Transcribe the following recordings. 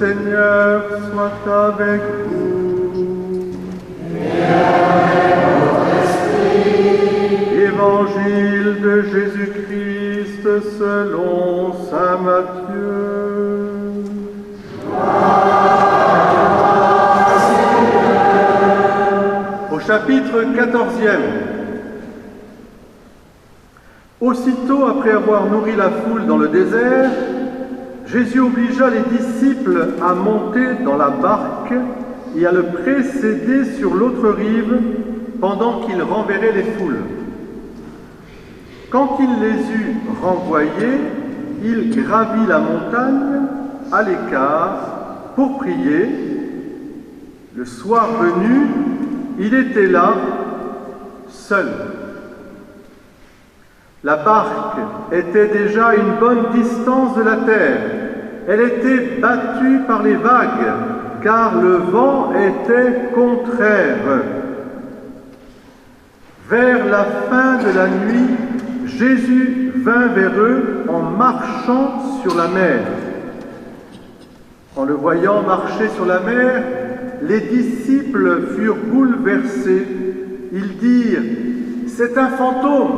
Seigneur soit avec vous. Et avec votre esprit. Évangile de Jésus-Christ selon saint Matthieu. Au chapitre 14e. Aussitôt après avoir nourri la foule dans le désert, Jésus obligea les disciples à monter dans la barque et à le précéder sur l'autre rive pendant qu'il renverrait les foules. Quand il les eut renvoyés, il gravit la montagne à l'écart pour prier. Le soir venu, il était là, seul. La barque était déjà à une bonne distance de la terre. Elle était battue par les vagues, car le vent était contraire. Vers la fin de la nuit, Jésus vint vers eux en marchant sur la mer. En le voyant marcher sur la mer, les disciples furent bouleversés. Ils dirent « C'est un fantôme !»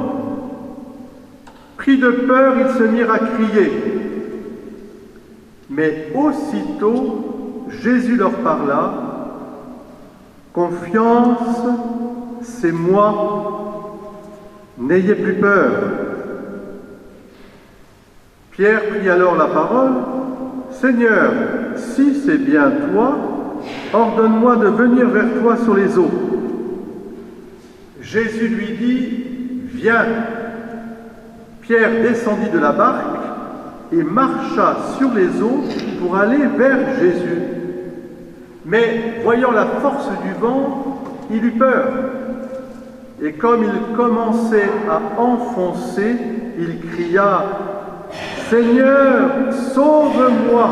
Pris de peur, ils se mirent à crier. Mais aussitôt, Jésus leur parla. « Confiance, c'est moi. N'ayez plus peur. » Pierre prit alors la parole. « Seigneur, si c'est bien toi, ordonne-moi de venir vers toi sur les eaux. » Jésus lui dit « Viens !» Pierre descendit de la barque et marcha sur les eaux pour aller vers Jésus. Mais voyant la force du vent, il eut peur. Et comme il commençait à enfoncer, il cria « Seigneur, sauve-moi !»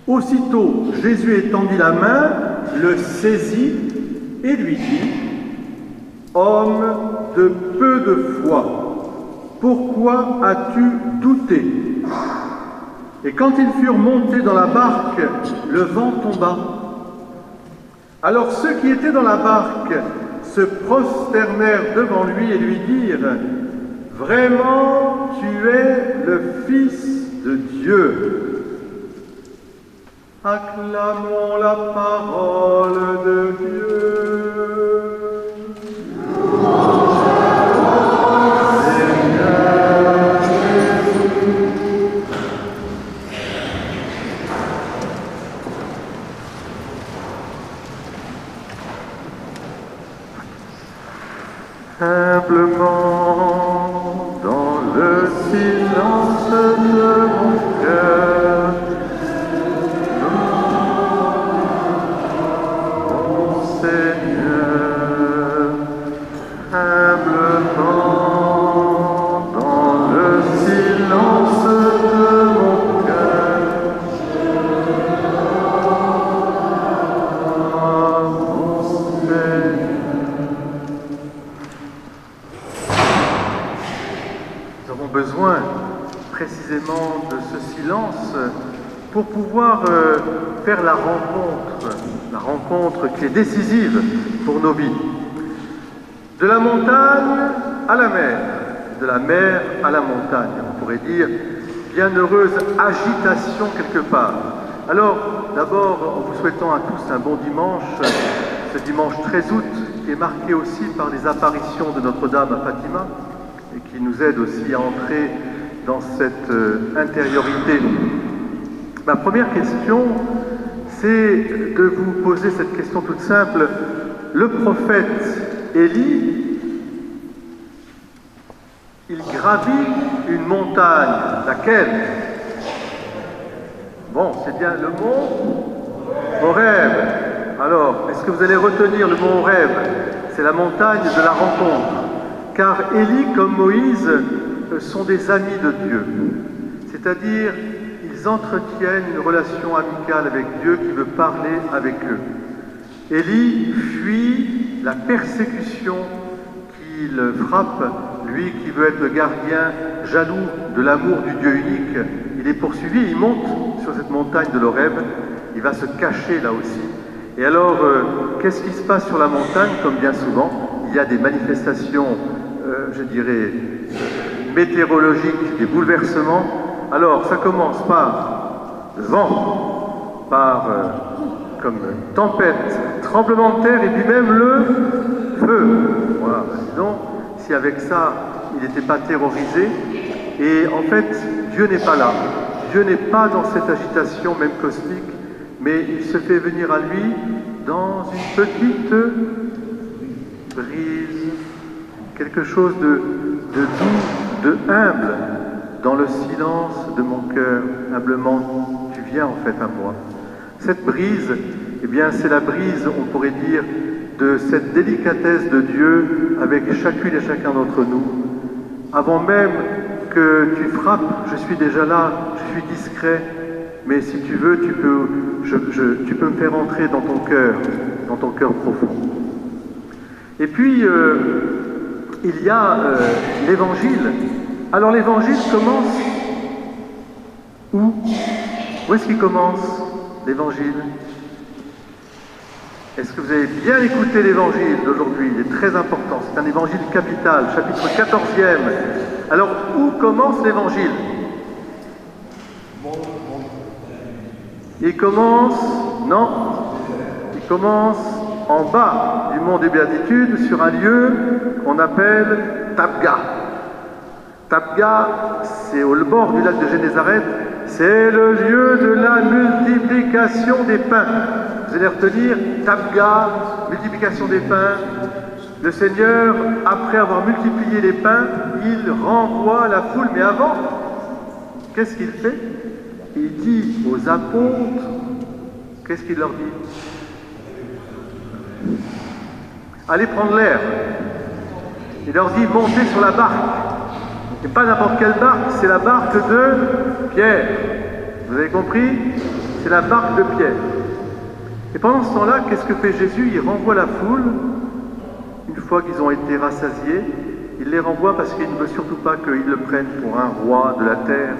Aussitôt, Jésus étendit la main, le saisit et lui dit « Homme de peu de foi, pourquoi as-tu douté ?» Et quand ils furent montés dans la barque, le vent tomba. Alors ceux qui étaient dans la barque se prosternèrent devant lui et lui dirent « Vraiment, tu es le Fils de Dieu. » Acclamons la parole de Dieu. Simplement, dans le silence de mon cœur, mon Seigneur, humblement, dans le silence de mon cœur, mon Seigneur. Nous avons besoin précisément de ce silence pour pouvoir faire la rencontre qui est décisive pour nos vies. De la montagne à la mer, de la mer à la montagne, on pourrait dire bienheureuse agitation quelque part. Alors, d'abord, en vous souhaitant à tous un bon dimanche, ce dimanche 13 août, qui est marqué aussi par les apparitions de Notre-Dame à Fatima, et qui nous aide aussi à entrer dans cette intériorité. Ma première question, c'est de vous poser cette question toute simple. Le prophète Élie, il gravit une montagne. Laquelle? Bon, c'est bien le mont Horeb. Alors, est-ce que vous allez retenir le mont Horeb? C'est la montagne de la rencontre. Car Élie, comme Moïse, sont des amis de Dieu. C'est-à-dire, ils entretiennent une relation amicale avec Dieu qui veut parler avec eux. Élie fuit la persécution qu'il frappe lui qui veut être le gardien jaloux de l'amour du Dieu unique, il est poursuivi, il monte sur cette montagne de l'Horeb, il va se cacher là aussi. Et alors, qu'est-ce qui se passe sur la montagne? Comme bien souvent, il y a des manifestations, je dirais, météorologiques, des bouleversements. Alors, ça commence par vent, par comme tempête, tremblement de terre, et puis même le feu. Voilà. Donc, si avec ça, il n'était pas terrorisé, et en fait, Dieu n'est pas là. Dieu n'est pas dans cette agitation, même cosmique, mais il se fait venir à lui dans une petite brise, quelque chose de doux, de humble, dans le silence de mon cœur. Humblement, tu viens en fait à moi. Cette brise, eh bien, c'est la brise, on pourrait dire, de cette délicatesse de Dieu avec chacune et chacun d'entre nous. Avant même que tu frappes, je suis déjà là, je suis discret, mais si tu veux, tu peux me faire entrer dans ton cœur profond. Et puis, il y a l'Évangile. Alors l'Évangile commence où? Où est-ce qu'il commence, l'Évangile? Est-ce que vous avez bien écouté l'Évangile d'aujourd'hui? Il est très important, c'est un Évangile capital, chapitre 14e. Alors, où commence l'Évangile? Il commence en bas du mont des Béatitudes, sur un lieu qu'on appelle Tabga. Tabga, c'est au bord du lac de Génézareth, c'est le lieu de la multiplication des pains. Vous allez retenir, Tabga, multiplication des pains. Le Seigneur, après avoir multiplié les pains, il renvoie la foule. Mais avant, qu'est-ce qu'il fait? Il dit aux apôtres, qu'est-ce qu'il leur dit? Allez prendre l'air. Il leur dit, montez sur la barque. Et pas n'importe quelle barque, c'est la barque de Pierre. Vous avez compris? C'est la barque de Pierre. Et pendant ce temps-là, qu'est-ce que fait Jésus? Il renvoie la foule. Une fois qu'ils ont été rassasiés, il les renvoie parce qu'il ne veut surtout pas qu'ils le prennent pour un roi de la terre.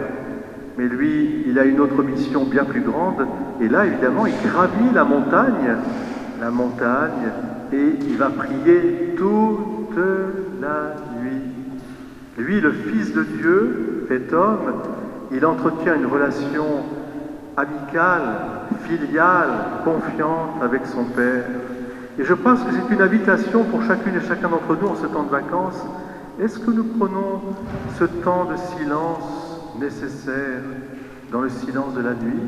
Mais lui, il a une autre mission bien plus grande. Et là, évidemment, il gravit la montagne, et il va prier toute la nuit. Lui, le Fils de Dieu, fait homme, il entretient une relation amicale, filiale, confiante avec son Père. Et je pense que c'est une invitation pour chacune et chacun d'entre nous en ce temps de vacances. Est-ce que nous prenons ce temps de silence nécessaire dans le silence de la nuit,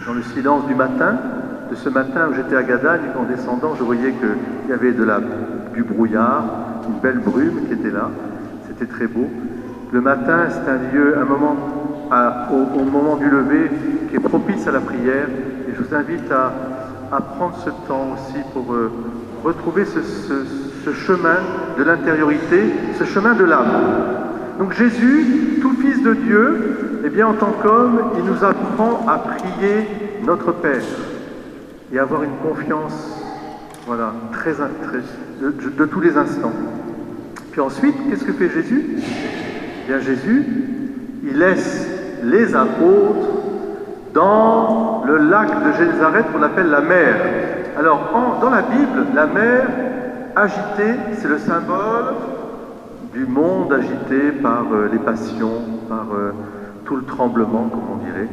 dans le silence du matin? De ce matin où j'étais à Gadagne, en descendant, je voyais qu'il y avait du brouillard, une belle brume qui était là. C'était très beau. Le matin, c'est un lieu, un moment, au moment du lever, qui est propice à la prière. Et je vous invite à prendre ce temps aussi pour retrouver ce chemin de l'intériorité, ce chemin de l'âme. Donc Jésus, tout Fils de Dieu, eh bien en tant qu'homme, il nous apprend à prier notre Père et à avoir une confiance, voilà, de tous les instants. Puis ensuite, qu'est-ce que fait Jésus? Eh bien Jésus, il laisse les apôtres dans le lac de Génézareth qu'on appelle la mer. Alors, dans la Bible, la mer agitée, c'est le symbole du monde agité par les passions, par tout le tremblement, comme on dirait.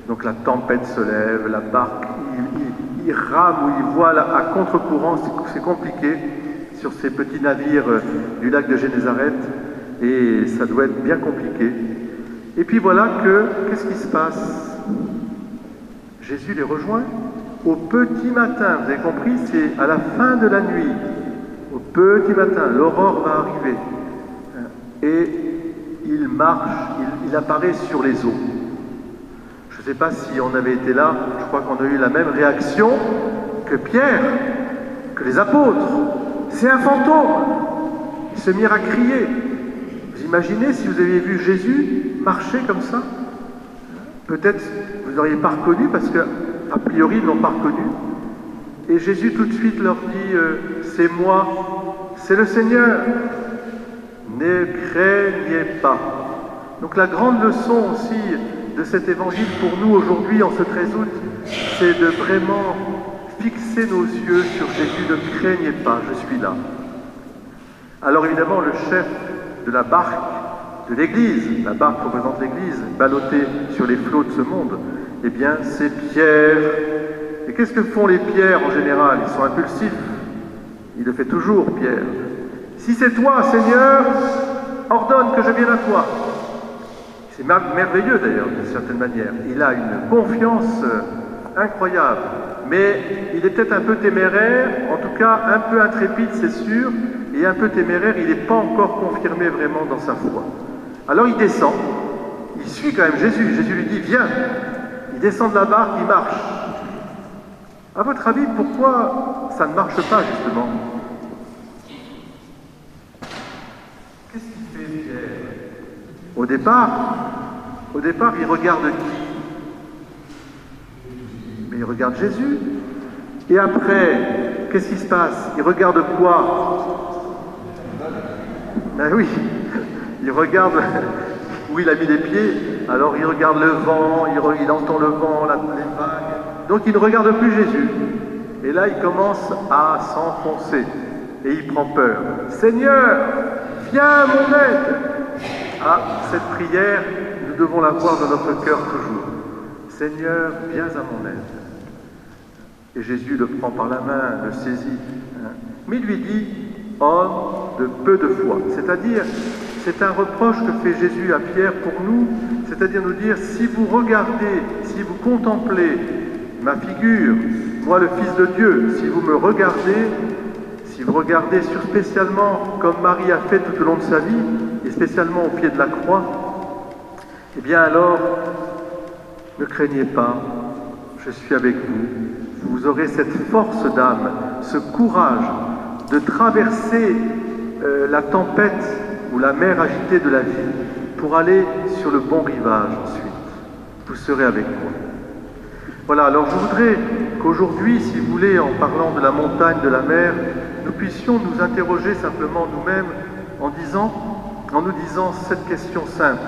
Donc la tempête se lève, la barque, il rame ou il voile à contre-courant, c'est compliqué sur ces petits navires du lac de Génézareth, et ça doit être bien compliqué. Et puis voilà qu'est-ce qui se passe? Jésus les rejoint au petit matin, vous avez compris, c'est à la fin de la nuit, au petit matin, l'aurore va arriver, et il marche, il apparaît sur les eaux. Je ne sais pas si on avait été là, je crois qu'on a eu la même réaction que Pierre, que les apôtres. C'est un fantôme. Ils se mirent à crier. Vous imaginez si vous aviez vu Jésus marcher comme ça? Peut-être vous n'auriez pas reconnu parce qu'a priori ils ne l'ont pas reconnu. Et Jésus tout de suite leur dit c'est moi, c'est le Seigneur. Ne craignez pas. Donc la grande leçon aussi de cet évangile pour nous aujourd'hui, en ce 13 août, c'est de vraiment fixer nos yeux sur Jésus. Ne craignez pas, je suis là. Alors évidemment, le chef de la barque de l'Église, la barque représente l'Église, ballottée sur les flots de ce monde, eh bien c'est Pierre. Et qu'est-ce que font les pierres en général? Ils sont impulsifs. Il le fait toujours, Pierre. Si c'est toi, Seigneur, ordonne que je vienne à toi. C'est merveilleux d'ailleurs, d'une certaine manière. Il a une confiance incroyable. Mais il est peut-être un peu téméraire, en tout cas un peu intrépide, c'est sûr, et un peu téméraire, il n'est pas encore confirmé vraiment dans sa foi. Alors il descend, il suit quand même Jésus. Jésus lui dit, viens. Il descend de la barque, il marche. À votre avis, pourquoi ça ne marche pas, justement? Qu'est-ce qu'il fait, Pierre? Au départ, il regarde qui? Mais il regarde Jésus. Et après, qu'est-ce qui se passe? Il regarde quoi? Ben oui, il regarde où il a mis les pieds. Alors il regarde le vent, il entend le vent, les vagues. Donc il ne regarde plus Jésus. Et là, il commence à s'enfoncer. Et il prend peur. Seigneur, viens à mon aide. Ah, cette prière, nous devons la voir dans notre cœur toujours. Seigneur, viens à mon aide. Et Jésus le prend par la main, le saisit. Mais il lui dit, homme de peu de foi. C'est-à-dire, c'est un reproche que fait Jésus à Pierre pour nous, c'est-à-dire nous dire, si vous regardez, si vous contemplez ma figure, moi le Fils de Dieu, si vous me regardez, si vous regardez spécialement comme Marie a fait tout au long de sa vie, et spécialement au pied de la croix, eh bien alors, ne craignez pas, je suis avec vous. Vous aurez cette force d'âme, ce courage de traverser la tempête ou la mer agitée de la vie pour aller sur le bon rivage ensuite. Vous serez avec moi. Voilà, alors je voudrais qu'aujourd'hui, si vous voulez, en parlant de la montagne, de la mer, nous puissions nous interroger simplement nous-mêmes en nous disant cette question simple.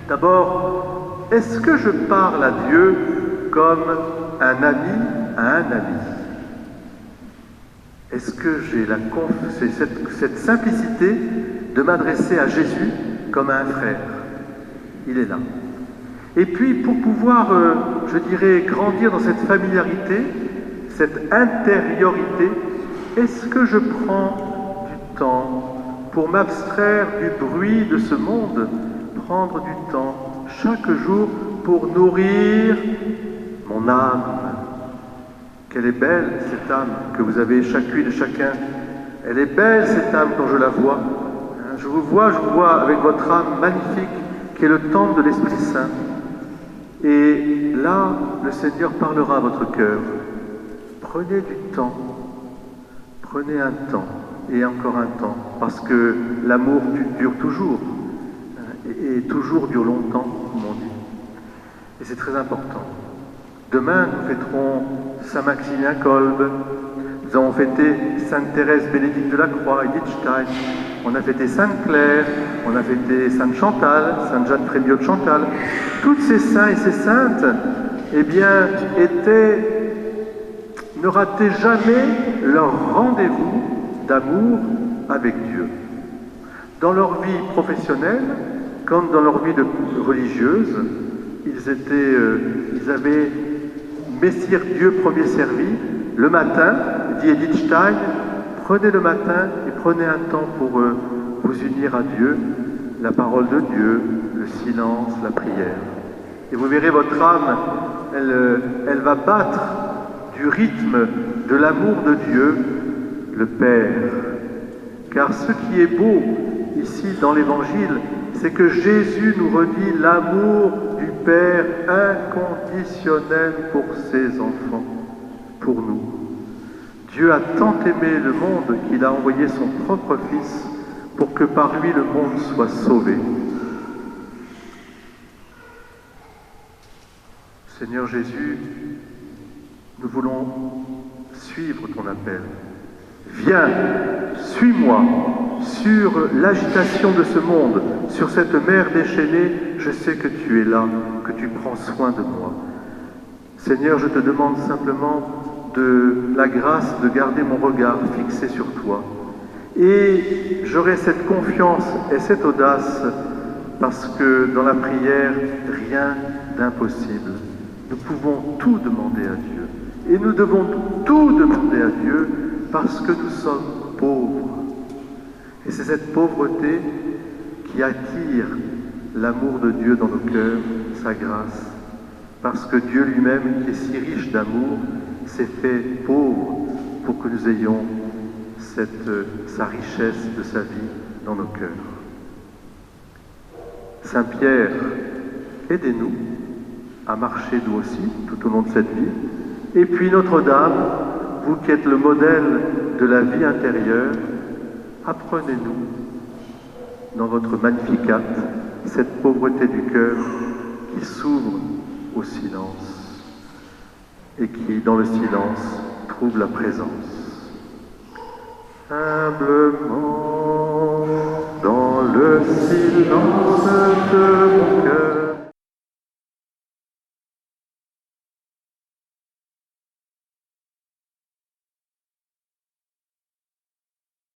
D'abord, est-ce que je parle à Dieu comme un ami à un ami? Est-ce que j'ai cette simplicité de m'adresser à Jésus comme à un frère? Il est là. Et puis, pour pouvoir, je dirais, grandir dans cette familiarité, cette intériorité, est-ce que je prends du temps pour m'abstraire du bruit de ce monde, prendre du temps chaque jour pour nourrir mon âme? Quelle est belle cette âme que vous avez chacune et chacun. Elle est belle cette âme quand je la vois. Je vous vois avec votre âme magnifique qui est le temple de l'Esprit Saint. Et là, le Seigneur parlera à votre cœur. Prenez du temps, prenez un temps et encore un temps, parce que l'amour dure toujours, et toujours dure longtemps, comme on dit. Et c'est très important. Demain, nous fêterons Saint-Maximilien Kolbe, nous avons fêté Sainte Thérèse Bénédicte de la Croix, Edith Stein, on a fêté Sainte Claire, on a fêté Sainte Chantal, Sainte Jeanne Frémiot de Chantal. Tous ces saints et ces saintes, eh bien, ne rataient jamais leur rendez-vous d'amour avec Dieu. Dans leur vie professionnelle, comme dans leur vie religieuse, ils avaient Messire Dieu premier servi, le matin, dit Edith Stein, prenez le matin et prenez un temps pour vous unir à Dieu, la parole de Dieu, le silence, la prière. Et vous verrez votre âme, elle va battre du rythme de l'amour de Dieu, le Père. Car ce qui est beau ici dans l'Évangile, c'est que Jésus nous redit l'amour du Père inconditionnel pour ses enfants, pour nous. Dieu a tant aimé le monde qu'il a envoyé son propre Fils pour que par lui le monde soit sauvé. Seigneur Jésus, nous voulons suivre ton appel. Viens, suis-moi sur l'agitation de ce monde, sur cette mer déchaînée. Je sais que tu es là, que tu prends soin de moi. Seigneur, je te demande simplement de la grâce de garder mon regard fixé sur toi. Et j'aurai cette confiance et cette audace parce que dans la prière, rien d'impossible. Nous pouvons tout demander à Dieu. Et nous devons tout demander à Dieu parce que nous sommes pauvres. Et c'est cette pauvreté qui attire l'amour de Dieu dans nos cœurs, sa grâce. Parce que Dieu lui-même, qui est si riche d'amour, s'est fait pauvre pour que nous ayons sa richesse de sa vie dans nos cœurs. Saint Pierre, aidez-nous à marcher nous aussi tout au long de cette vie. Et puis Notre-Dame, vous qui êtes le modèle de la vie intérieure, apprenez-nous dans votre Magnificat cette pauvreté du cœur qui s'ouvre au silence et qui, dans le silence, trouve la présence. Humblement, dans le silence de mon